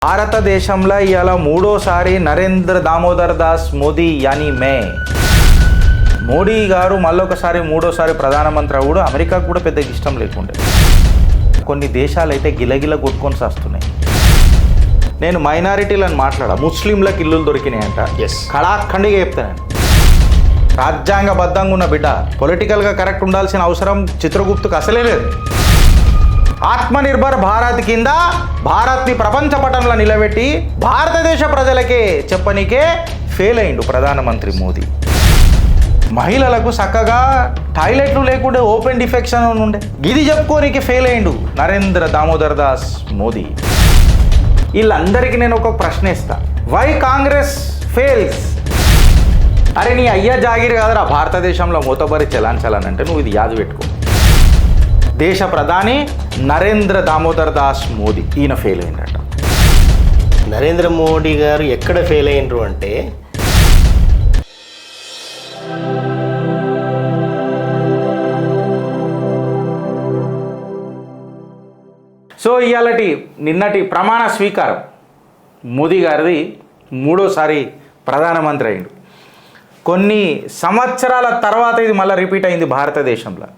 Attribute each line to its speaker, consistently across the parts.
Speaker 1: భారతదేశంలో ఇవాళ మూడోసారి నరేంద్ర దామోదర్ దాస్ మోదీ యాని మోడీ గారు మళ్ళొకసారి మూడోసారి ప్రధానమంత్రి కూడా అమెరికాకు కూడా పెద్దగా ఇష్టం లేకుండే. కొన్ని దేశాలు అయితే గిలగిల కొట్టుకొని వస్తున్నాయి. నేను మైనారిటీలను మాట్లాడా, ముస్లింలకు ఇల్లులు దొరికినాయంట. కళాఖండిగా చెప్తాను. రాజ్యాంగబద్ధంగా ఉన్న బిడ్డ పొలిటికల్గా కరెక్ట్ ఉండాల్సిన అవసరం చిత్రగుప్తుకు అసలే లేదు. ఆత్మనిర్భర్ భారత్ కింద భారత్ని ప్రపంచ పటంలో నిలబెట్టి భారతదేశ ప్రజలకే చెప్పనీకే ఫెయిల్ అయిండు ప్రధానమంత్రి మోదీ. మహిళలకు చక్కగా టాయిలెట్లు లేకుండే ఓపెన్ డిఫెక్షన్ ఉండే, ఇది చెప్పుకోనికి ఫెయిల్ అయిండు నరేంద్ర దామోదర్ దాస్ మోదీ. వీళ్ళందరికీ నేను ఒక ప్రశ్న ఇస్తా, వై కాంగ్రెస్ ఫెయిల్స్? అరే నీ అయ్యా జాగిరి కాదురా భారతదేశంలో మూతబరి చలాంచాలనంటే నువ్వు ఇది యాద పెట్టుకో. దేశ ప్రధాని నరేంద్ర దామోదర్ దాస్ మోదీ ఈయన ఫెయిల్ అయిందట.
Speaker 2: నరేంద్ర మోడీ గారు ఎక్కడ ఫెయిల్ అయినరు అంటే,
Speaker 1: సో నిన్నటి ప్రమాణ స్వీకారం మోదీ గారిది మూడోసారి ప్రధానమంత్రి అయిండు. కొన్ని సంవత్సరాల తర్వాత ఇది మళ్ళీ రిపీట్ అయింది భారతదేశంలో.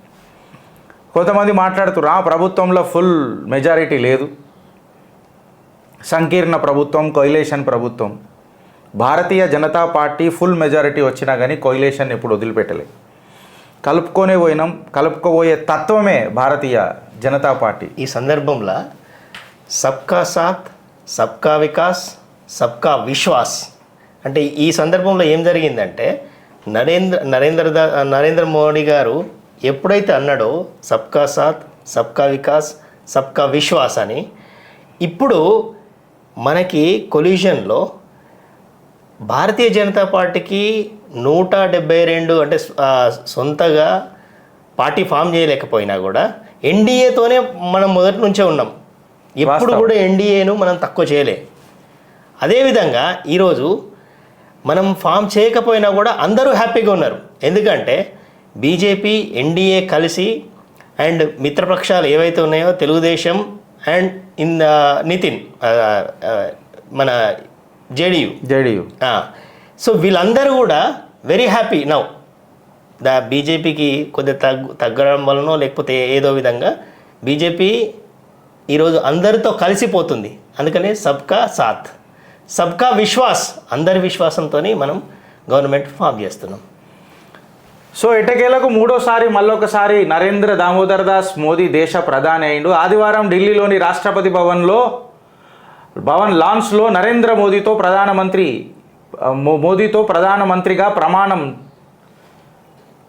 Speaker 1: కొంతమంది మాట్లాడుతున్నారు ప్రభుత్వంలో ఫుల్ మెజారిటీ లేదు, సంకీర్ణ ప్రభుత్వం, కొయిలేషన్ ప్రభుత్వం. Bharatiya Janata party full majority వచ్చినా కానీ కొయిలేషన్ ఎప్పుడు వదిలిపెట్టలే. కలుపుకోబోయే తత్వమే భారతీయ జనతా పార్టీ.
Speaker 2: ఈ సందర్భంలో సబ్కా సాత్, సబ్కా వికాస్, సబ్కా విశ్వాస్ అంటే ఈ సందర్భంలో ఏం జరిగిందంటే, నరేంద్ర మోడీ గారు ఎప్పుడైతే అన్నాడో సబ్కా సాత్, సబ్కా వికాస్, సబ్కా విశ్వాస్ అని, ఇప్పుడు మనకి కొలిజన్లో భారతీయ జనతా పార్టీకి 172 అంటే సొంతగా పార్టీ ఫామ్ చేయలేకపోయినా కూడా ఎన్డీఏతోనే మనం మొదటి నుంచే ఉన్నాం. ఎప్పుడు కూడా ఎన్డీఏను మనం తక్కువ చేయలే. అదేవిధంగా ఈరోజు మనం ఫామ్ చేయకపోయినా కూడా అందరూ హ్యాపీగా ఉన్నారు. ఎందుకంటే బీజేపీ, ఎన్డీఏ కలిసి అండ్ మిత్రపక్షాలు ఏవైతే ఉన్నాయో తెలుగుదేశం అండ్ నితిన్ మన జేడీయూ సో వీళ్ళందరూ కూడా వెరీ హ్యాపీ నౌ. బీజేపీకి కొద్దిగా తగ్గడం వలనో లేకపోతే ఏదో విధంగా బీజేపీ ఈరోజు అందరితో కలిసిపోతుంది. అందుకనే సబ్కా సాత్, సబ్కా విశ్వాస్, అందరి విశ్వాసంతో మనం గవర్నమెంట్ ఫామ్ చేస్తున్నాం.
Speaker 1: సో ఎటకేలకు మూడోసారి మళ్ళొకసారి నరేంద్ర దామోదర్ దాస్ మోదీ దేశ ప్రధాని అయిండు. ఆదివారం ఢిల్లీలోని రాష్ట్రపతి భవన్ లాన్స్లో నరేంద్ర మోదీతో ప్రధానమంత్రిగా ప్రమాణం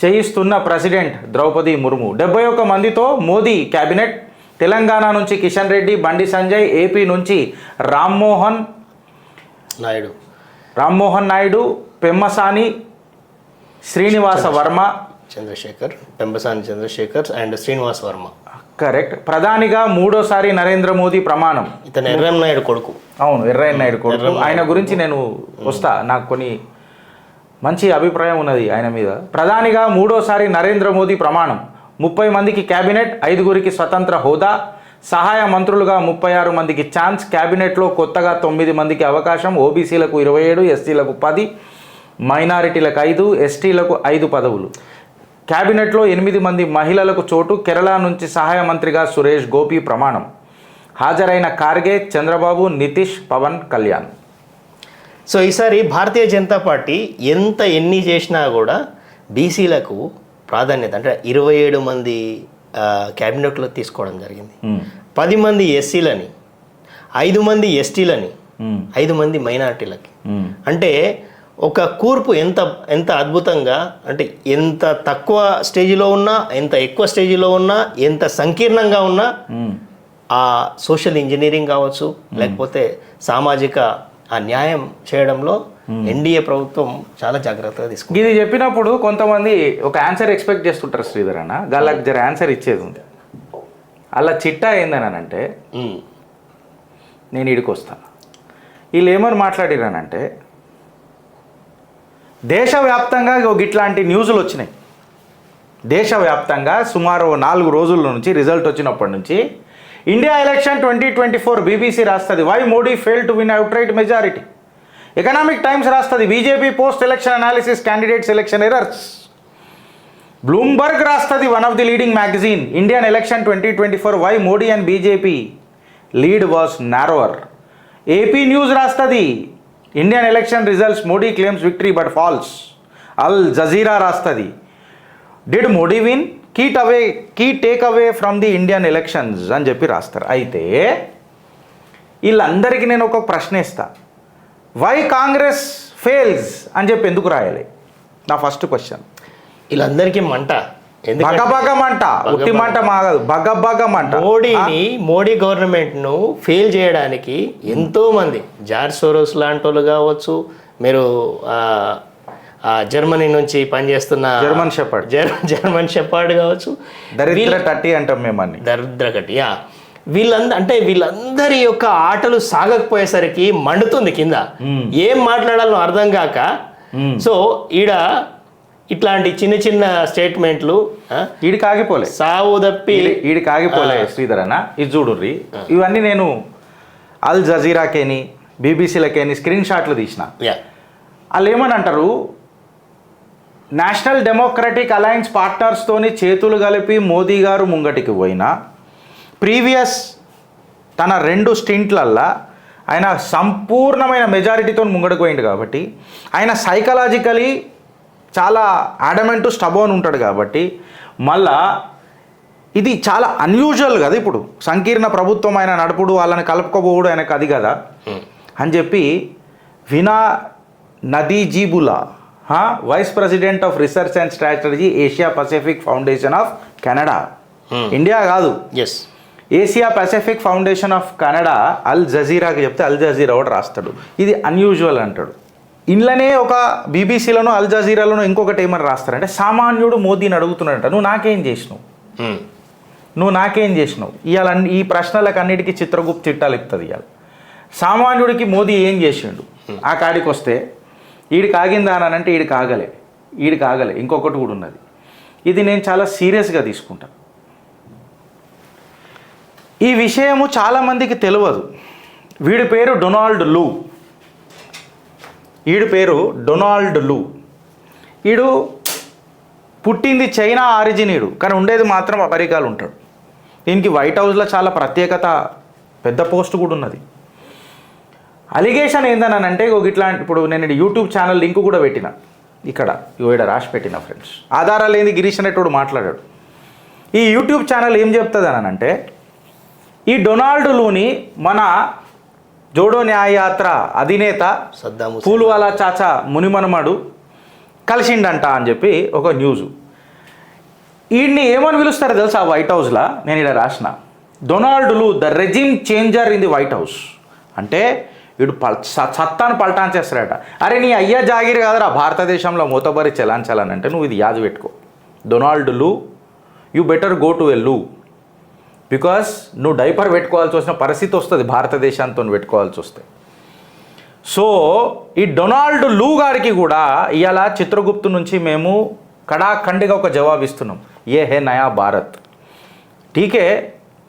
Speaker 1: చేయిస్తున్న ప్రెసిడెంట్ ద్రౌపది ముర్ము. 71 మందితో మోదీ క్యాబినెట్. తెలంగాణ నుంచి కిషన్ రెడ్డి, బండి సంజయ్, ఏపీ నుంచి రామ్మోహన్ నాయుడు, పెమ్మసాని శ్రీనివాస వర్మ,
Speaker 2: పెంబసాని చంద్రశేఖర్ అండ్ శ్రీనివాస్ వర్మ.
Speaker 1: కరెక్ట్. ప్రధానిగా మూడోసారి నరేంద్ర మోదీ ప్రమాణం.
Speaker 2: ఇతను ఎర్రన్నాయుడు కొడుకు.
Speaker 1: అవును, ఎర్రన్నాయుడు కొడుకు. ఆయన గురించి నేను వస్తా, నాకు కొన్ని మంచి అభిప్రాయం ఉన్నది ఆయన మీద. ప్రధానిగా మూడోసారి నరేంద్ర మోదీ ప్రమాణం. 30 మందికి క్యాబినెట్, 5గురికి స్వతంత్ర హోదా, సహాయ మంత్రులుగా 36 మందికి ఛాన్స్. క్యాబినెట్లో కొత్తగా 9 మందికి అవకాశం. ఓబీసీలకు 27, ఎస్సీలకు 10, మైనారిటీలకు 5, ఎస్టీలకు 5 పదవులు. క్యాబినెట్లో 8 మంది మహిళలకు చోటు. కేరళ నుంచి సహాయ మంత్రిగా సురేష్ గోపి ప్రమాణం. హాజరైన ఖార్గే, చంద్రబాబు, నితీష్, పవన్ కళ్యాణ్.
Speaker 2: సో ఈసారి భారతీయ జనతా పార్టీ ఎన్ని చేసినా కూడా బీసీలకు ప్రాధాన్యత, అంటే 27 మంది క్యాబినెట్లో తీసుకోవడం జరిగింది. 10 మంది ఎస్సీలని, 5 మంది ఎస్టీలని, 5 మంది మైనారిటీలకి. అంటే ఒక కూర్పు ఎంత అద్భుతంగా, అంటే ఎంత తక్కువ స్టేజిలో ఉన్నా, ఎంత ఎక్కువ స్టేజిలో ఉన్నా, ఎంత సంకీర్ణంగా ఉన్నా ఆ సోషల్ ఇంజనీరింగ్ కావచ్చు, లేకపోతే సామాజిక ఆ న్యాయం చేయడంలో ఎన్డీఏ ప్రభుత్వం చాలా జాగ్రత్తగా తీసుకుంది.
Speaker 1: ఇది చెప్పినప్పుడు కొంతమంది ఒక ఆన్సర్ ఎక్స్పెక్ట్ చేస్తుంటారు శ్రీధర్ అన్న, వాళ్ళకి జర ఆన్సర్ ఇచ్చేది ఉంది. అలా చిట్టా ఏందని అంటే, నేను ఇడికి వస్తాను. వీళ్ళు ఏమని మాట్లాడిరానంటే, దేశవ్యాప్తంగా ఇట్లాంటి న్యూస్లు వచ్చినాయి. దేశవ్యాప్తంగా సుమారు 4 రోజుల నుంచి రిజల్ట్ వచ్చినప్పటి నుంచి ఇండియా ఎలక్షన్ 2024 బీబీసీ రాస్తుంది why Modi fail to win outright majority. Economic Times రాస్తుంది BJP post election analysis candidate selection errors. Bloomberg రాస్తుంది one of the leading magazine Indian election 2024 why Modi and BJP lead was narrower. AP News రాస్తుంది Indian election results Modi claims victory but falls. Al Jazeera రాస్తుంది did Modi win key takeaway from the Indian elections అని చెప్పి రాస్తారు. అయితే వీళ్ళందరికీ నేను ఒక ప్రశ్న ఇస్తా, వై కాంగ్రెస్ ఫెయిల్స్ అని చెప్పి ఎందుకు రాయాలి? నా ఫస్ట్ క్వశ్చన్.
Speaker 2: వీళ్ళందరికీ మంట,
Speaker 1: బగబగ మంట, ఉట్టి మంట మాగదు, బగబగ మంట.
Speaker 2: మోడీ గవర్నమెంట్ను ఫెయిల్ చేయడానికి ఎంతో మంది జార్జ్ సోరోస్ లాంటి వాళ్ళు కావచ్చు, మీరు జర్మనీ నుంచి పనిచేస్తున్న జర్మన్ షెపర్డ్ కావచ్చు,
Speaker 1: దరిద్ర టట్టి అంటాం మేమని,
Speaker 2: దరిద్ర కట్టి, వీళ్ళందరి యొక్క ఆటలు సాగకపోయేసరికి మండుతుంది కింద, ఏం మాట్లాడాలో అర్థం కాక. సో ఇట్లాంటి చిన్న చిన్న స్టేట్మెంట్లు
Speaker 1: ఈడికి ఆగిపోలే,
Speaker 2: సావు తప్పి
Speaker 1: ఈడికి ఆగిపోలే. శ్రీధర్ అన్న ఇది చూడుర్రి, ఇవన్నీ నేను అల్ జజీరాకేని బీబీసీలకేని స్క్రీన్ షాట్లు తీసిన. వాళ్ళు ఏమని అంటారు, నేషనల్ డెమోక్రటిక్ అలయన్స్ పార్ట్నర్స్తోని చేతులు కలిపి మోదీ గారు ముంగటికి పోయినా ప్రీవియస్ తన 2 స్టింట్లల్లా ఆయన సంపూర్ణమైన మెజారిటీతో ముంగడికి పోయిండు కాబట్టి ఆయన సైకలాజికలీ చాలా అడమెంట్ స్టబోన్ ఉంటాడు కాబట్టి మళ్ళా ఇది చాలా అన్యూజువల్ కదా. ఇప్పుడు సంకీర్ణ ప్రభుత్వం ఆయన నడుపుడు, వాళ్ళని కలుపుకోబోడు ఆయనకు అది కదా అని చెప్పి Vina Nadjibulla vice president of research and strategy Asia Pacific Foundation of Canada, India కాదు, Asia Pacific Foundation of Canada Al జజీరాకి చెప్తే అల్ జజీరా కూడా రాస్తాడు ఇది అన్యూజువల్ అంటాడు. ఇంట్లోనే ఒక బీబీసీలోనో అల్ జజీరాలోనో ఇంకొకటి ఏమని రాస్తారంటే సామాన్యుడు మోదీని అడుగుతున్నాడంట, నువ్వు నాకేం చేసినావు ఇవాళ ఈ ప్రశ్నలకు అన్నిటికీ చిత్రగుప్త చిట్టాలు ఇస్తుంది. ఇవాళ సామాన్యుడికి మోదీ ఏం చేసిండు ఆ కాడికి వస్తే ఈడికి ఆగిందా అని అంటే ఈడికి ఆగలే. ఇంకొకటి కూడా ఉన్నది, ఇది నేను చాలా సీరియస్గా తీసుకుంటాను. ఈ విషయము చాలామందికి తెలియదు. వీడి పేరు డొనాల్డ్ లూ. వీడు పుట్టింది చైనా ఆరిజిన్, కానీ ఉండేది మాత్రం అమెరికాలో ఉంటాడు. దీనికి వైట్ హౌస్లో చాలా ప్రత్యేకత, పెద్ద పోస్ట్ కూడా ఉన్నది. అలిగేషన్ ఏందని అంటే ఇట్లాంటి, ఇప్పుడు నేను యూట్యూబ్ ఛానల్ లింక్ కూడా పెట్టిన, ఇక్కడ రాసి పెట్టిన ఫ్రెండ్స్, ఆధారాలు ఏంది గిరీష్ అనేటోడు మాట్లాడాడు. ఈ యూట్యూబ్ ఛానల్ ఏం చెప్తుంది అని అంటే ఈ డొనాల్డ్ లూని మన జోడో న్యాయయాత్ర అధినేత పూల్వాలా చాచా మునిమనమడు కలిసిండంట అని చెప్పి ఒక న్యూస్. వీడిని ఏమని పిలుస్తారు తెలుసా వైట్ హౌస్లో? నేను ఇక్కడ రాసిన Donald Lu the regime changer in the White House. అంటే వీడు సత్తాను పల్టాన్ చేస్తాడట. అరే నీ అయ్యా జాగిరి కాదరా భారతదేశంలో మూతబరి చెలాంచాలనంటే నువ్వు ఇది యాద పెట్టుకో, Donald Lu you better go to a loo, because నువ్వు డైపర్ పెట్టుకోవాల్సి వచ్చిన పరిస్థితి వస్తుంది భారతదేశాంతో పెట్టుకోవాల్సి వస్తే. సో ఈ డొనాల్డ్ లూ గారికి కూడా ఇవాళ చిత్రగుప్తు నుంచి మేము కడాఖండిగా ఒక జవాబు ఇస్తున్నాం, ఏ హే నయా భారత్. టీకే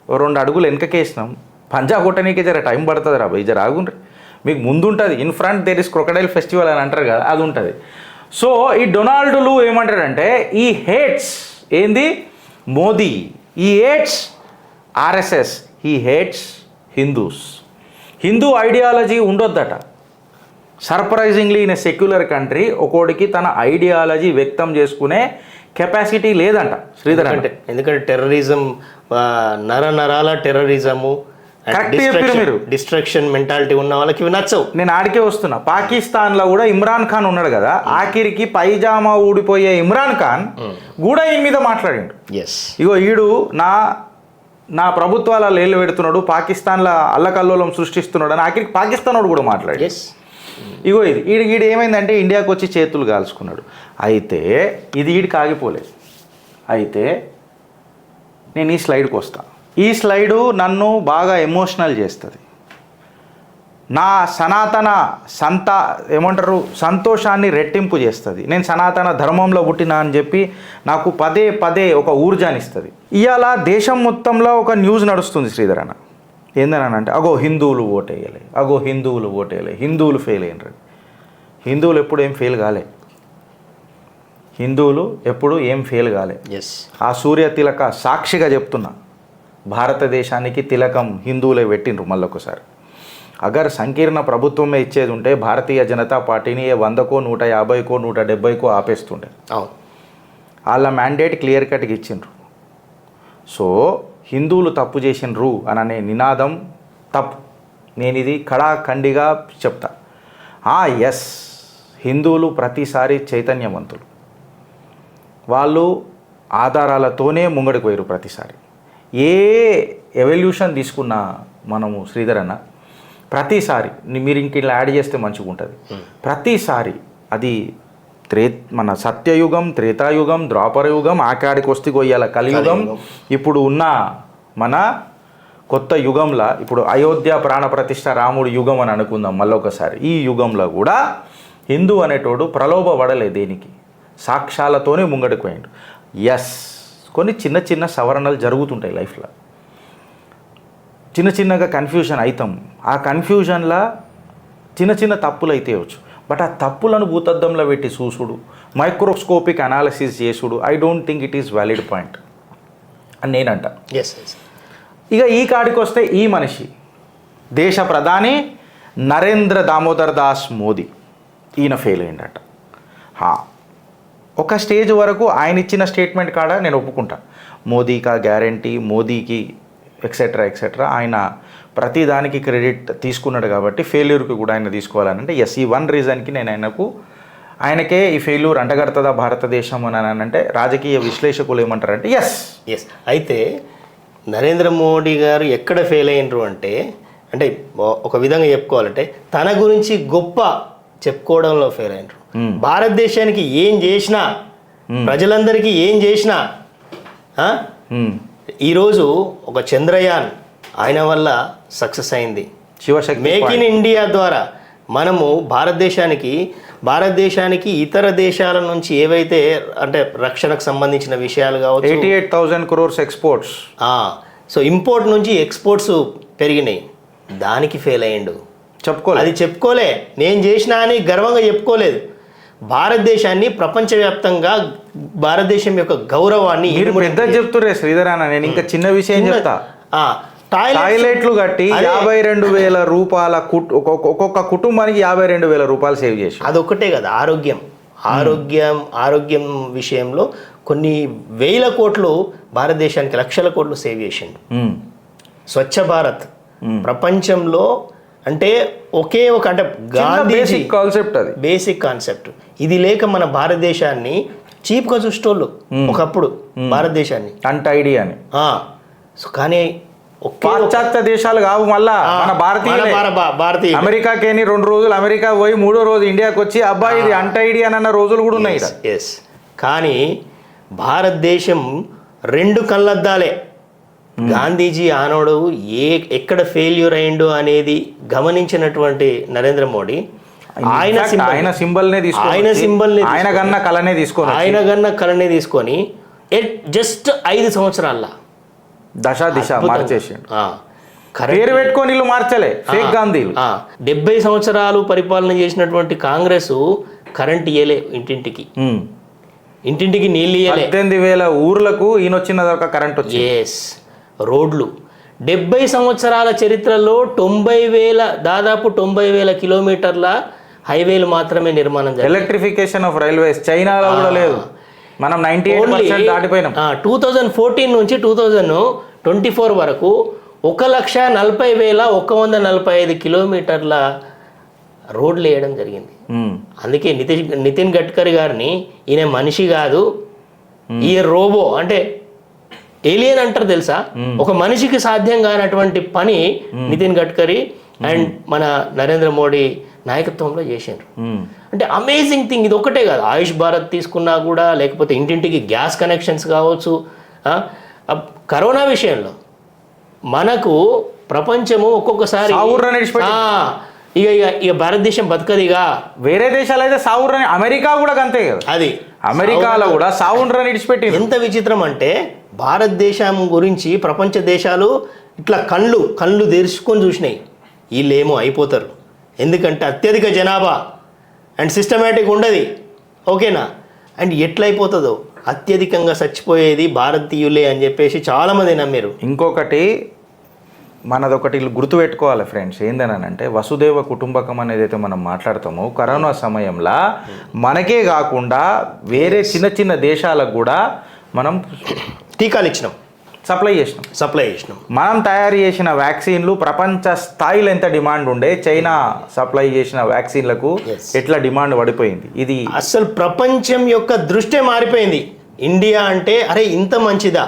Speaker 1: 2 అడుగులు వెనకకేసినాం, పంజా కొట్టనీకే జర టైం పడుతుంది రా భయ్, జర ఆగుండ్రి, మీకు ముందు ఉంటుంది, in front there is crocodile festival అని అంటారు కదా, అది ఉంటుంది. సో ఈ డొనాల్డ్ లూ ఏమంటాడంటే ఈ హేట్స్ ఏంది Modi, he hates RSS, he hates Hindus. Hindu ideology ఉండొద్దట. Surprisingly in a secular country ఒకడికి తన ఐడియాలజీ వ్యక్తం చేసుకునే కెపాసిటీ లేదంట శ్రీధర్ అంటే.
Speaker 2: ఎందుకంటే టెర్రరిజం, నరాల టెర్రరిజము, డిస్ట్రక్షన్ మెంటాలిటీ ఉన్న వాళ్ళకి ఇవి నచ్చవు.
Speaker 1: నేను ఆడికే వస్తున్నా. పాకిస్తాన్లో కూడా ఇమ్రాన్ ఖాన్ ఉన్నాడు కదా, ఆఖరికి పైజామా ఊడిపోయే ఇమ్రాన్ ఖాన్ కూడా ఈయన మీద మాట్లాడిండు. ఇగో ఈడు నా ప్రభుత్వాల లేళ్ళు పెడుతున్నాడు, పాకిస్తాన్లో అల్లకల్లోలం సృష్టిస్తున్నాడు అని ఆఖరికి పాకిస్తాన్ వాడు కూడా మాట్లాడి. ఇగో ఈడు ఏమైందంటే ఇండియాకి వచ్చి చేతులు కాల్చుకున్నాడు. అయితే ఇది ఈడికి ఆగిపోలేదు. అయితే నేను ఈ స్లైడ్కి వస్తా. ఈ స్లైడు నన్ను బాగా ఎమోషనల్ చేస్తుంది. నా సనాతన ఏమంటారు సంతోషాన్ని రెట్టింపు చేస్తుంది. నేను సనాతన ధర్మంలో పుట్టినా అని చెప్పి నాకు పదే పదే ఒక ఊర్జాని ఇస్తుంది. ఇవాళ దేశం మొత్తంలో ఒక న్యూస్ నడుస్తుంది శ్రీధర్ అన్న. ఏందని అంటే అగో హిందువులు ఓటేయలే, అగో హిందువులు ఓటేయలే, హిందువులు ఫెయిల్ అయినరు. హిందువులు ఎప్పుడు ఏం ఫెయిల్ కాలే, హిందువులు ఎప్పుడు ఏం ఫెయిల్ కాలే. ఆ సూర్య తిలక సాక్షిగా చెప్తున్నా, భారతదేశానికి తిలకం హిందువులే పెట్టిండ్రు. మళ్ళొకసారి అగర్ సంకీర్ణ ప్రభుత్వమే ఇచ్చేది ఉంటే భారతీయ జనతా పార్టీని 100కో 150కో 170కో ఆపేస్తుండే. వాళ్ళ మ్యాండేట్ క్లియర్ కట్గా ఇచ్చిండ్రు. సో హిందువులు తప్పు చేసిండ్రు అనే నినాదం తప్పు. నేను ఇది కడాఖండిగా చెప్తా. ఎస్, హిందువులు ప్రతిసారి చైతన్యవంతులు, వాళ్ళు ఆధారాలతోనే ముంగడికి పోయారు ప్రతిసారి. ఏ ఎవల్యూషన్ తీసుకున్నా మనము శ్రీధర్ అన్న, ప్రతిసారి మీరు ఇంక ఇలా యాడ్ చేస్తే మంచిగా ఉంటుంది. ప్రతిసారి అది మన సత్యయుగం, త్రేతాయుగం, ద్వాపరయుగం, ఆకాడికి వస్తే కొయ్యాల కలియుగం, ఇప్పుడు ఉన్న మన కొత్త యుగంలో ఇప్పుడు అయోధ్య ప్రాణప్రతిష్ఠ రాముడు యుగం అని అనుకుందాం మళ్ళొకసారి. ఈ యుగంలో కూడా హిందూ అనేటోడు ప్రలోభపడలే దేనికి, సాక్ష్యాలతోనే ముంగడికి పోయిండు. ఎస్, కొన్ని చిన్న చిన్న సవరణలు జరుగుతుంటాయి లైఫ్లో, చిన్న చిన్నగా కన్ఫ్యూజన్ అవుతాం. ఆ కన్ఫ్యూజన్లో చిన్న చిన్న తప్పులు అయితే వచ్చు. బట్ ఆ తప్పులను భూతద్దంలో పెట్టి చూసుడు, మైక్రోస్కోపిక్ అనాలిసిస్ చేసుడు, I don't think it is valid point అని నేనంట. ఇక ఈ కాడికి వస్తే ఈ మనిషి దేశ ప్రధాని నరేంద్ర దామోదర్ దాస్ మోదీ, ఈయన ఫెయిల్ అయ్యిందట. ఒక స్టేజ్ వరకు ఆయన ఇచ్చిన స్టేట్మెంట్ కాడ నేను ఒప్పుకుంటా, మోదీకా గ్యారంటీ, మోదీకి ఎక్సెట్రా ఎక్సెట్రా, ఆయన ప్రతిదానికి క్రెడిట్ తీసుకున్నాడు కాబట్టి ఫెయిల్యూర్కి కూడా ఆయన తీసుకోవాలని. ఎస్, ఈ వన్ రీజన్కి నేను ఆయనకే ఈ ఫెయిల్యూర్ అంటగడుతుందా భారతదేశం అని అంటే రాజకీయ విశ్లేషకులు ఏమంటారంటే ఎస్.
Speaker 2: అయితే నరేంద్ర మోడీ గారు ఎక్కడ ఫెయిల్ అయినరు అంటే ఒక విధంగా చెప్పుకోవాలంటే తన గురించి గొప్ప చెప్పుకోవడంలో ఫెయిల్ అయినరు. భారతదేశానికి ఏం చేసినా, ప్రజలందరికీ ఏం చేసినా, ఈరోజు ఒక చంద్రయాన్ ఆయన వల్ల సక్సెస్ అయింది.
Speaker 1: శివశక్తి
Speaker 2: మేక్ ఇన్ ఇండియా ద్వారా మనము భారతదేశానికి ఇతర దేశాల నుంచి ఏవైతే అంటే రక్షణకు సంబంధించిన విషయాలు కావచ్చు,
Speaker 1: 88,000 crores ఎక్స్పోర్ట్స్.
Speaker 2: సో ఇంపోర్ట్ నుంచి ఎక్స్పోర్ట్స్ పెరిగినాయి. దానికి ఫెయిల్ అయ్యిండు. అది చెప్పుకోలే, నేను చేసినా అని గర్వంగా చెప్పుకోలేదు. భారతదేశాన్ని ప్రపంచవ్యాప్తంగా భారతదేశం యొక్క గౌరవాన్ని
Speaker 1: పెద్ద చెప్తురే శ్రీధర్ అన్న. నేను ఇంకా చిన్న విషయం చెప్తా. టాయిలెట్లు కట్టి 52,000 రూపాయల ఒక్కొక్క కుటుంబానికి 52,000 రూపాయలు సేవ్ చేసి,
Speaker 2: అదొక్కటే కదా ఆరోగ్యం విషయంలో కొన్ని వేల కోట్లు భారతదేశానికి లక్షల కోట్లు సేవ్ చేసిండు. స్వచ్ఛ భారత్ ప్రపంచంలో అంటే ఒకే ఒక అంటే గాంధీజీ
Speaker 1: కాన్సెప్ట్, అది
Speaker 2: బేసిక్ కాన్సెప్ట్. ఇది లేక మన భారతదేశాన్ని చీప్గా చూసేటోళ్ళు ఒకప్పుడు భారతదేశాన్ని
Speaker 1: అంటైడి అని.
Speaker 2: సో కానీ
Speaker 1: పాశ్చాత్య దేశాలు కావు, మళ్ళా మన భారతీయ అమెరికాకేని 2 రోజులు అమెరికా పోయి 3వ రోజు ఇండియాకి వచ్చి అబ్బాయి ఇది అంటైడి అని అన్న రోజులు కూడా ఉన్నాయి.
Speaker 2: ఎస్, కానీ భారతదేశం 2 కళ్ళద్దాలే. గాంధీజీ ఆనాడు ఎక్కడ ఫెయిల్యూర్ అయిండు అనేది గమనించినటువంటి నరేంద్ర మోడీ ఆయన గన్న కళనే తీసుకొని జస్ట్ 5 సంవత్సరాల్లో
Speaker 1: దిశ మార్చేసిండు. పేరు పెట్టుకొని ఇల్లు మార్చలే, ఫేక్ గాంధీలు.
Speaker 2: 70 సంవత్సరాలు పరిపాలన చేసినటువంటి కాంగ్రెస్ కరెంట్ ఇయ్యలే, ఇంటింటికి నీళ్ళు ఇయ్యలే.
Speaker 1: 18,000 ఊర్లకు ఈయన వచ్చిన దాకా కరెంట్ వచ్చి.
Speaker 2: ఎస్, రోడ్లు 70 సంవత్సరాల చరిత్రలో దాదాపు 90,000 కిలోమీటర్ల హైవేలు మాత్రమే నిర్మాణం జరిగింది.
Speaker 1: ఎలక్ట్రిఫికేషన్ ఆఫ్ రైల్వేస్ చైనాలో కూడా లేదు. మనం 98% దాటిపోయినాం.
Speaker 2: 2014 నుంచి 2024 వరకు 1,40,145 కిలోమీటర్ల రోడ్లు వేయడం జరిగింది. అందుకే నితిన్ గడ్కరీ గారిని ఈయన మనిషి కాదు, ఈ రోబో అంటే ఏలియన్ అంటారు తెలుసా. ఒక మనిషికి సాధ్యం కానటువంటి పని నితిన్ గడ్కరీ అండ్ మన నరేంద్ర మోడీ నాయకత్వంలో చేశారు. అంటే అమేజింగ్ థింగ్. ఇది ఒకటే కాదు, ఆయుష్ భారత్ తీసుకున్నా కూడా, లేకపోతే ఇంటింటికి గ్యాస్ కనెక్షన్స్ కావచ్చు. కరోనా విషయంలో మనకు ప్రపంచము ఒక్కొక్కసారి ఇక ఇక ఇక భారతదేశం బతకదిగా.
Speaker 1: వేరే దేశాలు అయితే సావుండ్రని, అమెరికా కూడా అంతే కదా,
Speaker 2: అది
Speaker 1: అమెరికాలో కూడా సావుండ్రని ఇడిచిపెట్టి.
Speaker 2: ఎంత విచిత్రం అంటే భారతదేశం గురించి ప్రపంచ దేశాలు ఇట్లా కళ్ళు తెరుచుకొని చూసినాయి. వీళ్ళేమో అయిపోతారు, ఎందుకంటే అత్యధిక జనాభా అండ్ సిస్టమేటిక్ ఉండదు, ఓకేనా. అండ్ ఎట్లయిపోతుందో అత్యధికంగా చచ్చిపోయేది భారతీయులే అని చెప్పేసి చాలామంది నమ్మారు.
Speaker 1: ఇంకొకటి మనదొకటి గుర్తుపెట్టుకోవాలి ఫ్రెండ్స్, ఏందనంటే వసుదేవ కుటుంబకం అనేది అయితే మనం మాట్లాడతామో కరోనా సమయంలో మనకే కాకుండా వేరే చిన్న చిన్న దేశాలకు కూడా మనం
Speaker 2: టీకాలు ఇచ్చినాం, సప్లై చేసినాం.
Speaker 1: మనం తయారు చేసిన వ్యాక్సిన్లు ప్రపంచ స్థాయిలో ఎంత డిమాండ్ ఉండే, చైనా సప్లై చేసిన వ్యాక్సిన్లకు ఎట్లా డిమాండ్ పడిపోయింది. ఇది
Speaker 2: అసలు ప్రపంచం యొక్క దృష్టే మారిపోయింది. ఇండియా అంటే అరే ఇంత మంచిదా,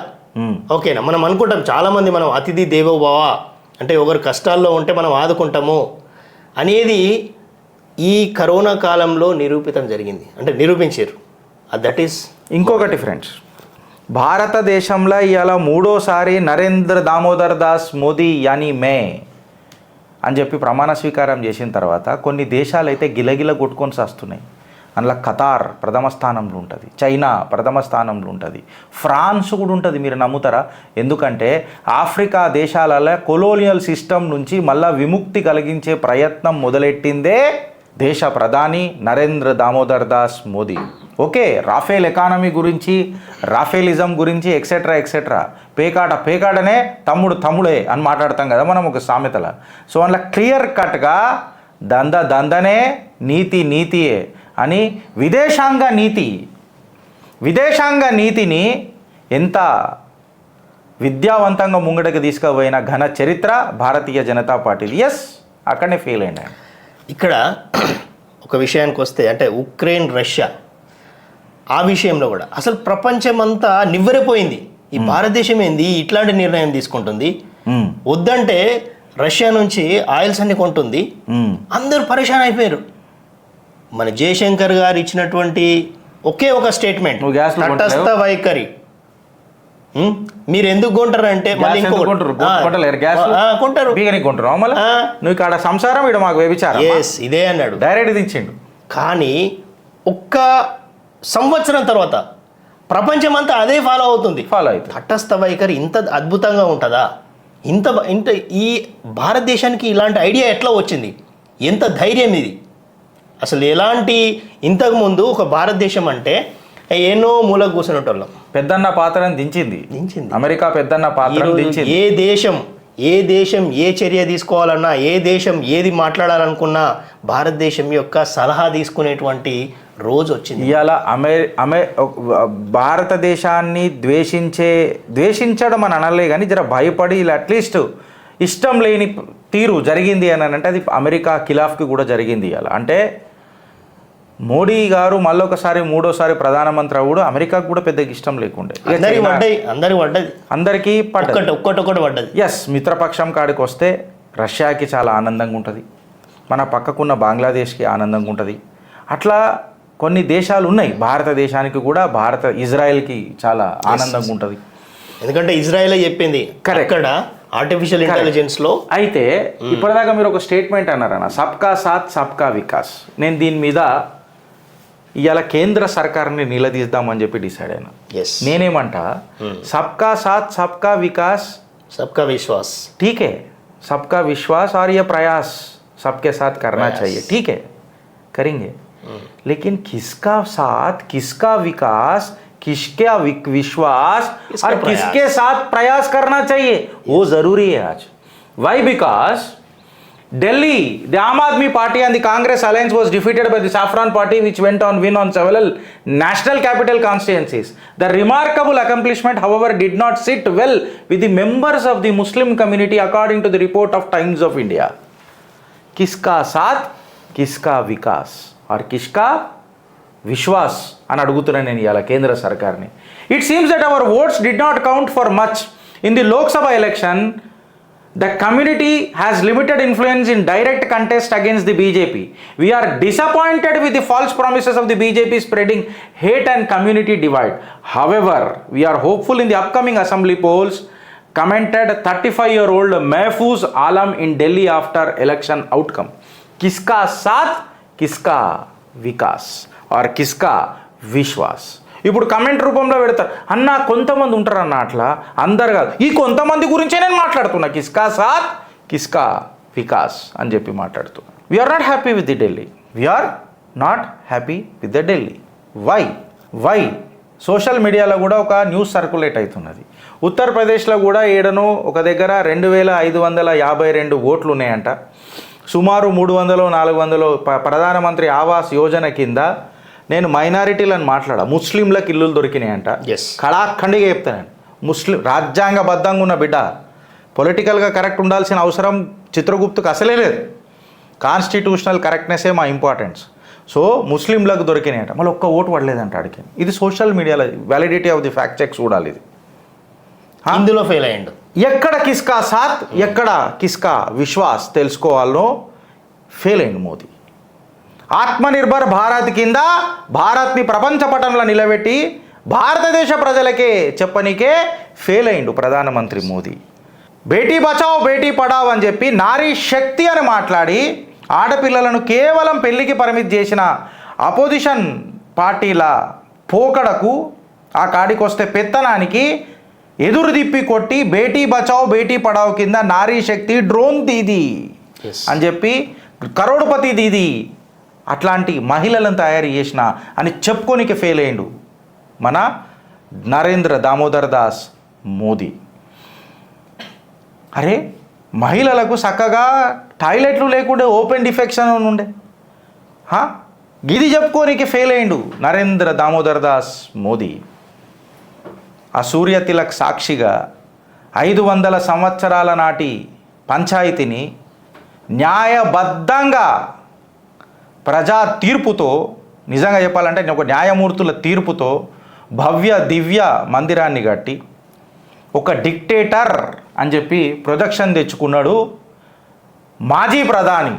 Speaker 2: ఓకేనా. మనం అనుకుంటాం చాలామంది, మనం అతిథి దేవో భవ అంటే ఒకరు కష్టాల్లో ఉంటే మనం ఆదుకుంటాము అనేది ఈ కరోనా కాలంలో నిరూపించారు. దట్ ఈస్
Speaker 1: ఇంకొకటి ఫ్రెండ్స్, భారతదేశంలో ఇవాళ 3వ నరేంద్ర దామోదర్ దాస్ మోదీ యాని మే అని చెప్పి ప్రమాణ స్వీకారం చేసిన తర్వాత కొన్ని దేశాలు అయితే గిలగిల కొట్టుకొని వస్తున్నాయి. అందులో ఖతార్ ప్రథమ స్థానంలో ఉంటుంది, చైనా ప్రథమ స్థానంలో ఉంటుంది, ఫ్రాన్స్ కూడా ఉంటుంది. మీరు నమ్ముతారా? ఎందుకంటే ఆఫ్రికా దేశాలలో కొలోనియల్ సిస్టమ్ నుంచి మళ్ళా విముక్తి కలిగించే ప్రయత్నం మొదలెట్టిందే దేశ ప్రధాని Narendra Damodar Das Modi. Okay, Raphael economy గురించి, రాఫేలిజం గురించి ఎక్సెట్రా పేకాడనే తమ్ముడే అని మాట్లాడతాం కదా మనం ఒక సామెతల. సో అందులో క్లియర్ కట్గా దందనే నీతియే అని విదేశాంగ నీతిని ఎంత విద్యావంతంగా ముంగడకి తీసుకుపోయిన ఘన చరిత్ర భారతీయ జనతా పార్టీది. ఎస్, అక్కడనే ఫెయిల్ అయ్యింది.
Speaker 2: ఇక్కడ ఒక విషయానికి వస్తే అంటే ఉక్రెయిన్ రష్యా ఆ విషయంలో కూడా అసలు ప్రపంచం అంతా నివ్వెరపోయింది. ఈ భారతదేశం ఏంది ఇట్లాంటి నిర్ణయం తీసుకుంటుంది, వద్దంటే రష్యా నుంచి ఆయిల్స్ అన్ని కొంటుంది, అందరూ పరేషాన్ అయిపోయారు. మన జయశంకర్ గారు ఇచ్చినటువంటి ఒకే ఒక స్టేట్మెంట్, తటస్థ వైఖరి. మీరు ఎందుకు కొంటారంటే
Speaker 1: కొంటారు, నువ్వు ఇక్కడ సంసారం ఇక్కడ మాకు వ్యభిచారం,
Speaker 2: ఇదే అన్నాడు,
Speaker 1: డైరెక్ట్ దించిండు.
Speaker 2: కానీ ఒక్క సంవత్సరం తర్వాత ప్రపంచం అంతా అదే ఫాలో అవుతుంది. తటస్థ వైఖరి ఇంత అద్భుతంగా ఉంటుందా? ఇంత ఈ భారతదేశానికి ఇలాంటి ఐడియా ఎట్లా వచ్చింది? ఎంత ధైర్యం ఇది అసలు! ఎలాంటి ఇంతకుముందు ఒక భారతదేశం అంటే ఎన్నో మూలకు కూర్చునేటోళ్ళం.
Speaker 1: పెద్దన్న పాత్రను దించింది అమెరికా, పెద్దన్న పాత్ర దించింది.
Speaker 2: ఏ దేశం ఏ చర్య తీసుకోవాలన్నా, ఏ దేశం ఏది మాట్లాడాలనుకున్నా భారతదేశం యొక్క సలహా తీసుకునేటువంటి రోజు వచ్చింది.
Speaker 1: ఇవాళ భారతదేశాన్ని ద్వేషించడం అని అనలే కానీ జర భయపడి ఇలా అట్లీస్ట్ ఇష్టం లేని తీరు జరిగింది అని అంటే అది అమెరికా ఖిలాఫ్కి కూడా జరిగింది. ఇవాళ అంటే మోడీ గారు మళ్ళొకసారి 3వసారి ప్రధానమంత్రి కూడా అమెరికాకు కూడా పెద్దగా ఇష్టం లేకుండే, అందరికీ పడ్డది. ఎస్, మిత్రపక్షం కాడికి వస్తే రష్యాకి చాలా ఆనందంగా ఉంటుంది, మన పక్కకున్న బంగ్లాదేశ్కి ఆనందంగా ఉంటుంది. అట్లా కొన్ని దేశాలు ఉన్నాయి. భారతదేశానికి కూడా ఇజ్రాయెల్కి చాలా ఆనందంగా ఉంటుంది,
Speaker 2: ఎందుకంటే ఇజ్రాయెల్ చెప్పింది అక్కడ ఆర్టిఫిషియల్ ఇంటెలిజెన్స్లో.
Speaker 1: అయితే ఇప్పటిదాకా మీరు ఒక స్టేట్మెంట్ అన్నారన్న, సబ్కా సాత్ సబ్కా వికాస్. నేను దీని మీద ఇవాళ కేంద్ర సర్కార్ని నిలదీద్దామని చెప్పి డిసైడ్ అయినా. నేనేమంటా, సబ్కా సాత్ సబ్కా వికాస్
Speaker 2: सबका विश्वास,
Speaker 1: ठीक है, सबका विश्वास और ये प्रयास सबके साथ करना चाहिए, ठीक है, करेंगे, लेकिन किसका साथ, किसका विकास, किसका विश्वास और किसके साथ प्रयास करना चाहिए वो जरूरी है आज. Why? Because Delhi, the Aam Aadmi Party and the Congress alliance was defeated by the Saffron Party, which went on win on several national capital constituencies. The remarkable accomplishment, however, did not sit well with the members of the Muslim community, according to the report of Times of India. किसका साथ, किसका विकास और किसका विश्वास అని అడుగుతున్నా నేను ఇవాళ కేంద్ర సర్కార్ని. It seems that our votes did not count for much in the Lok Sabha election. The community has limited influence in direct contest against the BJP. We are disappointed with the false promises of the BJP spreading hate and community divide. However, we are hopeful in the upcoming assembly polls, commented 35-year-old Mahfouz Alam in Delhi after election outcome. కిస్కా సాత్ కిస్కా Vikas are కిస్కా Vishwas. ఇప్పుడు comment రూపంలో పెడతారు, అన్న కొంతమంది ఉంటారు అన్న, అట్లా అందరు కాదు, ఈ కొంతమంది గురించే నేను మాట్లాడుతున్నా, కిస్కా సాత్ కిస్కా వికాస్ అని చెప్పి మాట్లాడుతున్నా. We are not happy with the Delhi, we are not happy with the Delhi. Why social మీడియాలో కూడా ఒక న్యూస్ సర్క్యులేట్ అవుతున్నది. ఉత్తరప్రదేశ్లో కూడా ఏడనో ఒక దగ్గర 2552 ఓట్లు ఉన్నాయంట. సుమారు 300-400 ప్రధానమంత్రి ఆవాస్ యోజన కింద నేను మైనారిటీలను మాట్లాడా, ముస్లింలకు ఇల్లులు దొరికినాయంట. కళాఖండిగా చెప్తాను, ముస్లిం రాజ్యాంగబద్ధంగా ఉన్న బిడ్డ, పొలిటికల్గా కరెక్ట్ ఉండాల్సిన అవసరం చిత్రగుప్తుకు అసలే లేదు. కాన్స్టిట్యూషనల్ కరెక్ట్నెస్సే మా ఇంపార్టెన్స్. సో ముస్లింలకు దొరికినాయంట, మళ్ళీ ఒక్క ఓటు పడలేదంట అడిగి. ఇది సోషల్ మీడియాలో validity of the fact check చూడాలి. ఇది
Speaker 2: ఇందులో ఫెయిల్ అయ్యిండు.
Speaker 1: ఎక్కడ కిస్కా సాత్ ఎక్కడ కిస్కా విశ్వాస్ తెలుసుకోవాలనో ఫెయిల్ అయింది మోదీ. ఆత్మనిర్భర్ భారత్ కింద భారత్ని ప్రపంచ పటంలో నిలబెట్టి భారతదేశ ప్రజలకే చెప్పనీకే ఫెయిల్ అయిండు ప్రధానమంత్రి మోదీ. బేటీ బచావ్ బేటీ పడావ్ అని చెప్పి నారీ శక్తి అని మాట్లాడి ఆడపిల్లలను కేవలం పెళ్లికి పరిమితి చేసిన అపోజిషన్ పార్టీల పోకడకు, ఆ కాడికి వస్తే పెత్తనానికి ఎదురు తిప్పి కొట్టి బేటీ బచావ్ బేటీ పడావ్ కింద నారీ శక్తి డ్రోన్ దీది అని చెప్పి కరోడుపతి దీది అట్లాంటి మహిళలను తయారు చేసిన అని చెప్పుకోనికి ఫెయిల్ అయ్యిండు మన నరేంద్ర దామోదర్ దాస్ మోదీ. అరే మహిళలకు చక్కగా టాయిలెట్లు లేకుండే ఓపెన్ డిఫెక్షన్ ఉండే, గిది చెప్పుకోనికి ఫెయిల్ అయ్యిండు నరేంద్ర దామోదర్ దాస్ మోదీ. ఆ సూర్య తిలక్ సాక్షిగా 500 సంవత్సరాల నాటి పంచాయతీని న్యాయబద్ధంగా ప్రజా తీర్పుతో, నిజంగా చెప్పాలంటే ఒక న్యాయమూర్తుల తీర్పుతో భవ్య దివ్య మందిరాన్ని కట్టి ఒక డిక్టేటర్ అని చెప్పి ప్రొజెక్షన్ తెచ్చుకున్నాడు మాజీ ప్రధాని,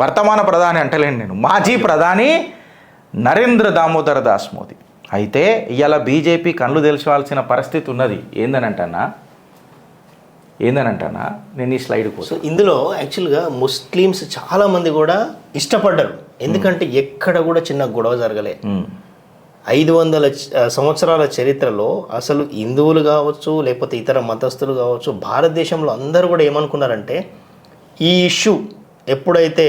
Speaker 1: వర్తమాన ప్రధాని అంటలేను నేను, మాజీ ప్రధాని నరేంద్ర దామోదర్ దాస్ మోదీ. అయితే ఇవాళ బీజేపీ కళ్ళు తెలవాల్సిన పరిస్థితి ఉన్నది. ఏందనంటన్నా నేను ఈ స్లైడ్ కోసం,
Speaker 2: ఇందులో యాక్చువల్గా ముస్లిమ్స్ చాలామంది కూడా ఇష్టపడ్డారు. ఎందుకంటే ఎక్కడ కూడా చిన్న గొడవ జరగలే. 500 సంవత్సరాల చరిత్రలో అసలు హిందువులు కావచ్చు, లేకపోతే ఇతర మతస్థులు కావచ్చు, భారతదేశంలో అందరూ కూడా ఏమనుకున్నారంటే, ఈ ఇష్యూ ఎప్పుడైతే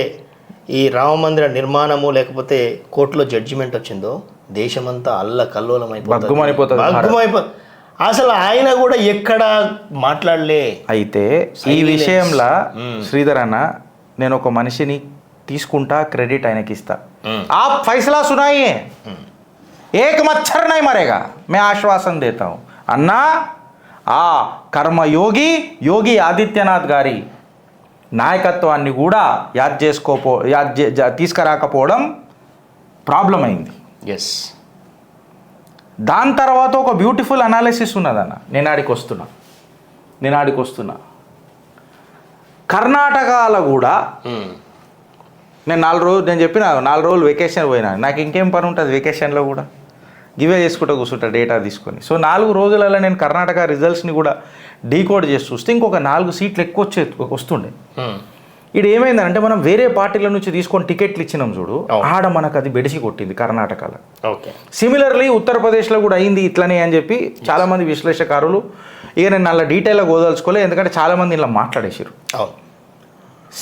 Speaker 2: ఈ రామ మందిర నిర్మాణము లేకపోతే కోర్టులో జడ్జిమెంట్ వచ్చిందో దేశమంతా అల్లకల్లోలం అయిపోతుంది. అసలు ఆయన కూడా ఎక్కడ మాట్లాడలే.
Speaker 1: అయితే ఈ విషయంలో శ్రీధర్ అన్న, నేను ఒక మనిషిని తీసుకుంటా, క్రెడిట్ ఆయనకి ఇస్తా. ఆ ఫైసలా సునాయి, ఏక మచ్చర్ నై మరేగా మే ఆశ్వాసం దేతాం అన్నా. ఆ కర్మయోగి ఆదిత్యనాథ్ గారి నాయకత్వాన్ని కూడా తీసుకురాకపోవడం ప్రాబ్లం అయింది.
Speaker 2: ఎస్,
Speaker 1: దాని తర్వాత ఒక బ్యూటిఫుల్ అనాలిసిస్ ఉన్నదన్న. నేను ఆడికి వస్తున్నా కర్ణాటకలో కూడా నేను 4 రోజులు వెకేషన్ పోయినా. నాకు ఇంకేం పని ఉంటుంది వెకేషన్లో కూడా, గివే చేసుకుంటూ కూర్చుంటా డేటా తీసుకొని. సో 4 రోజులలో నేను కర్ణాటక రిజల్ట్స్ని కూడా డీకోడ్ చేసి చూస్తే ఇంకొక 4 సీట్లు ఎక్కువ వస్తుండే. ఇది ఏమైందంటే, మనం వేరే పార్టీల నుంచి తీసుకొని టికెట్లు ఇచ్చినాం చూడు, ఆడ మనకు అది బెడిసి కొట్టింది కర్ణాటకలో.
Speaker 2: ఓకే,
Speaker 1: సిమిలర్లీ ఉత్తరప్రదేశ్లో కూడా అయింది ఇట్లనే అని చెప్పి చాలామంది విశ్లేషకారులు, ఇక నేను అలా డీటెయిల్గా గోదలుచుకోలే, ఎందుకంటే చాలామంది ఇలా మాట్లాడేసారు.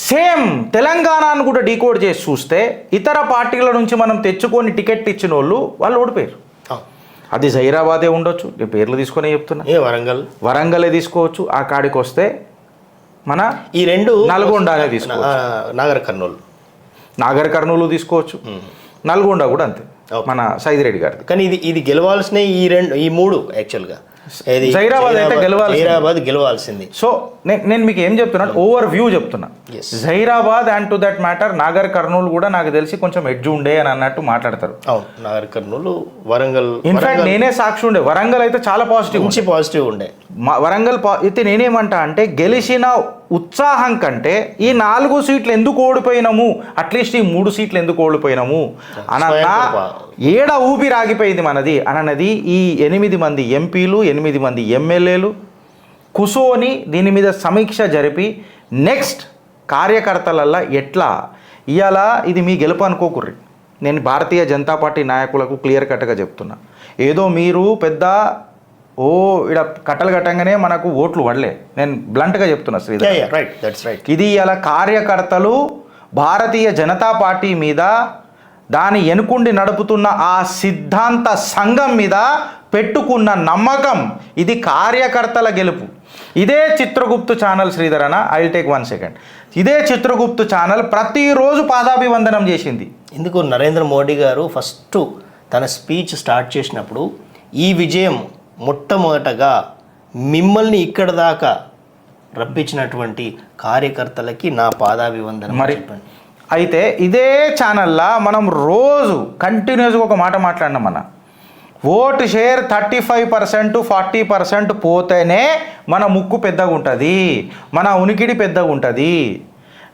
Speaker 1: సేమ్ తెలంగాణను కూడా డీకోడ్ చేసి చూస్తే ఇతర పార్టీల నుంచి మనం తెచ్చుకొని టికెట్ ఇచ్చిన వాళ్ళు ఓడిపోయారు. అది జైరాబాదే ఉండొచ్చు, నేను పేర్లు తీసుకొని చెప్తున్నా, వరంగలే తీసుకోవచ్చు. ఆ కాడికి వస్తే మన
Speaker 2: ఈ 2
Speaker 1: నల్గొండనే తీసుకోవచ్చు, నాగర్ కర్నూలు తీసుకోవచ్చు, నల్గొండ కూడా అంతే మన సైదిరెడ్డి గారి.
Speaker 2: కానీ ఇది గెలవాల్సిన ఈ 3 యాక్చువల్గా
Speaker 1: జైరాబాద్
Speaker 2: గెలవాల్సింది.
Speaker 1: సో నేను మీకు ఏం చెప్తున్నా, ఓవర్ వ్యూ చెప్తున్నా. Zaheerabad and to that matter Nagar Kurnool కూడా నాకు తెలిసి కొంచెం ఎడ్జ్ ఉండే అని అన్నట్టు మాట్లాడతారు.
Speaker 2: నాగర్ కర్నూలు, వరంగల్,
Speaker 1: ఇన్ఫాక్ట్ నేనే సాక్షి ఉండే. వరంగల్ అయితే చాలా పాజిటివ్ ఉండే. వరంగల్ అయితే నేనేమంటా అంటే, గెలిచిన ఉత్సాహం కంటే ఈ 4 సీట్లు ఎందుకు ఓడిపోయినాము, అట్లీస్ట్ ఈ 3 సీట్లు ఎందుకు ఓడిపోయినాము అనన్నా ఏడ ఊపిరి ఆగిపోయింది మనది అనన్నది ఈ 8 మంది ఎంపీలు, 8 మంది ఎమ్మెల్యేలు కూసోని దీని మీద సమీక్ష జరిపి నెక్స్ట్ కార్యకర్తలల్లో ఎట్లా ఇవాళ ఇది మీ గెలుపు అనుకోకుర్రి. నేను భారతీయ జనతా పార్టీ నాయకులకు క్లియర్ కట్గా చెప్తున్నా. ఏదో మీరు పెద్ద ఇక్కడ కట్టలు కట్టంగానే మనకు ఓట్లు పడలే. నేను బ్లంట్గా చెప్తున్నా శ్రీధర్.
Speaker 2: Right, that's right.
Speaker 1: ఇది ఇలా కార్యకర్తలు భారతీయ జనతా పార్టీ మీద, దాని ఎనుకుండి నడుపుతున్న ఆ సిద్ధాంత సంఘం మీద పెట్టుకున్న నమ్మకం. ఇది కార్యకర్తల గెలుపు. ఇదే చిత్రగుప్తు ఛానల్ శ్రీధర్ అన్న, ఐ విల్ టేక్ 1 సెకండ్. ఇదే చిత్రగుప్తు ఛానల్ ప్రతిరోజు పాదాభివందనం చేసింది.
Speaker 2: ఎందుకు నరేంద్ర మోడీ గారు ఫస్ట్ తన స్పీచ్ స్టార్ట్ చేసినప్పుడు ఈ విజయం మొట్టమొదటగా మిమ్మల్ని ఇక్కడ దాకా రప్పించినటువంటి కార్యకర్తలకి నా పాదాభివందనం
Speaker 1: మరి
Speaker 2: చెప్పండి.
Speaker 1: అయితే ఇదే ఛానల్లో మనం రోజు కంటిన్యూస్గా ఒక మాట మాట్లాడినాం. మన ఓటు షేర్ 35% 40% పోతేనే మన ముక్కు పెద్దగా ఉంటుంది, మన ఉనికిడి పెద్దగా ఉంటుంది.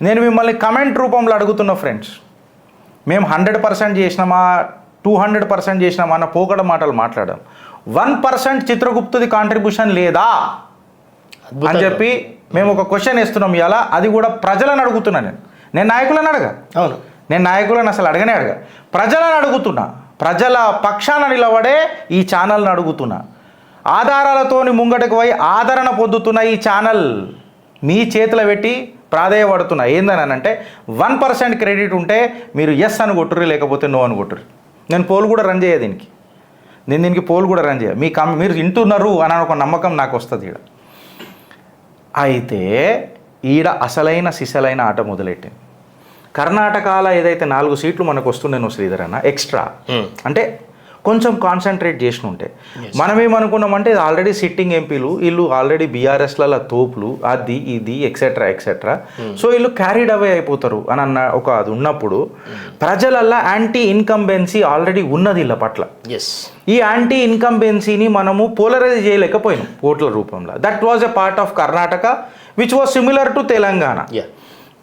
Speaker 1: నేను మిమ్మల్ని కమెంట్ రూపంలో అడుగుతున్న ఫ్రెండ్స్, మేము 100% చేసినామా 200% చేసినామా అన్న పోకడ మాటలు మాట్లాడాం. 1% చిత్రగుప్తుది కాంట్రిబ్యూషన్ లేదా అని చెప్పి మేము ఒక క్వశ్చన్ ఇస్తున్నాం ఇవాళ. అది కూడా ప్రజలను అడుగుతున్నా. నేను నాయకులను అడగా.
Speaker 2: అవును,
Speaker 1: నేను నాయకులను అసలు అడగనే ప్రజలను అడుగుతున్నా. ప్రజల పక్షాన నిలబడే ఈ ఛానల్ని అడుగుతున్నా. ఆధారాలతోని ముంగటకు పోయి ఆదరణ పొందుతున్న ఈ ఛానల్ మీ చేతిలో పెట్టి ప్రాధేయపడుతున్నా. ఏందని అంటే 1% క్రెడిట్ ఉంటే మీరు ఎస్ అని కొట్టుర్రి, లేకపోతే నో అని కొట్టుర్రి. నేను పోల్ కూడా రన్ చేయ దీనికి. నేను దీనికి పోల్ కూడా రన్ చేయ. మీరు వింటున్నారు అని ఒక నమ్మకం నాకు వస్తుంది ఈడ. అయితే ఈడ అసలైన సిసలైన ఆట మొదలెట్టింది. కర్ణాటకలో ఏదైతే 4 సీట్లు మనకు వస్తుండేనో శ్రీధర్ అన్న ఎక్స్ట్రా, అంటే కొంచెం కాన్సన్ట్రేట్ చేసి ఉంటే మనం ఏమనుకున్నామంటే ఇది ఆల్రెడీ సిట్టింగ్ ఎంపీలు, వీళ్ళు ఆల్రెడీ బీఆర్ఎస్ల తోపులు, అది ఇది ఎక్సెట్రా ఎక్సెట్రా, సో వీళ్ళు క్యారీడ్ అవే అయిపోతారు అని ఒక అది ఉన్నప్పుడు ప్రజలల్లో యాంటీ ఇన్కంబెన్సీ ఆల్రెడీ ఉన్నది వీళ్ళ పట్ల. ఈ యాంటీ ఇన్కంబెన్సీని మనము పోలరైజ్ చేయలేకపోయినాం ఓట్ల రూపంలో. That was a part of Karnataka which was similar to Telangana.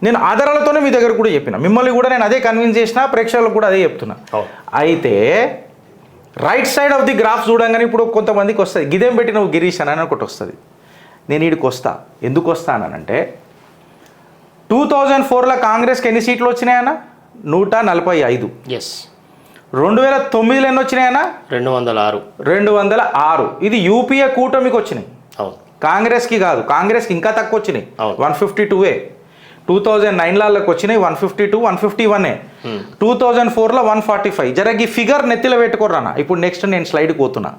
Speaker 1: నేను ఆధారాలతోనే మీ దగ్గర కూడా చెప్పిన, మిమ్మల్ని కూడా నేను అదే కన్విన్స్ చేసిన, ప్రేక్షకులకు కూడా అదే చెప్తున్నా. అయితే right side of the graph చూడంగానే ఇప్పుడు కొంతమందికి వస్తుంది, గిదేం పెట్టి నువ్వు గిరీష్ అని ఒకటి వస్తుంది. నేను వీడికి వస్తా. ఎందుకు వస్తానంటే 2004లో కాంగ్రెస్కి ఎన్ని సీట్లు వచ్చినాయన్న? 145. 2009లో ఎన్ని వచ్చినాయన్న? 206. ఇది యూపీఏ కూటమికి వచ్చినాయి, కాంగ్రెస్కి కాదు. కాంగ్రెస్కి ఇంకా తక్కువ వచ్చినాయి, 152. 2009లకు వచ్చినాయి 152, 151. 2004లో 145. జరగి ఫిగర్ నెత్తిలో పెట్టుకోర్రానా. ఇప్పుడు నెక్స్ట్ నేను స్లైడ్కి పోతున్నా.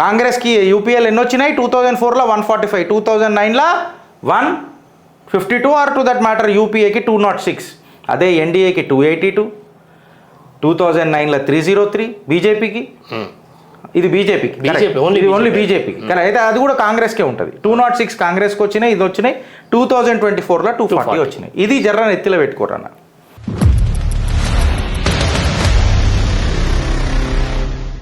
Speaker 1: కాంగ్రెస్కి యూపీఎల్ ఎన్ని వచ్చినాయి? 2004లో 145, 2009లో 152 ఆర్ టు దట్ మ్యాటర్ యూపీఏకి 206. అదే ఎన్డీఏకి 282, 2009లో 303 బీజేపీకి. ఇది బీజేపీకి, ఓన్లీ బీజేపీకి. కానీ అయితే అది కూడా కాంగ్రెస్కే ఉంటుంది. 206 కాంగ్రెస్కి వచ్చినాయి, ఇది వచ్చినాయి. 2024లో 240 వచ్చినాయి. ఇది జర్ర ఎత్తిలో పెట్టుకోరన్న.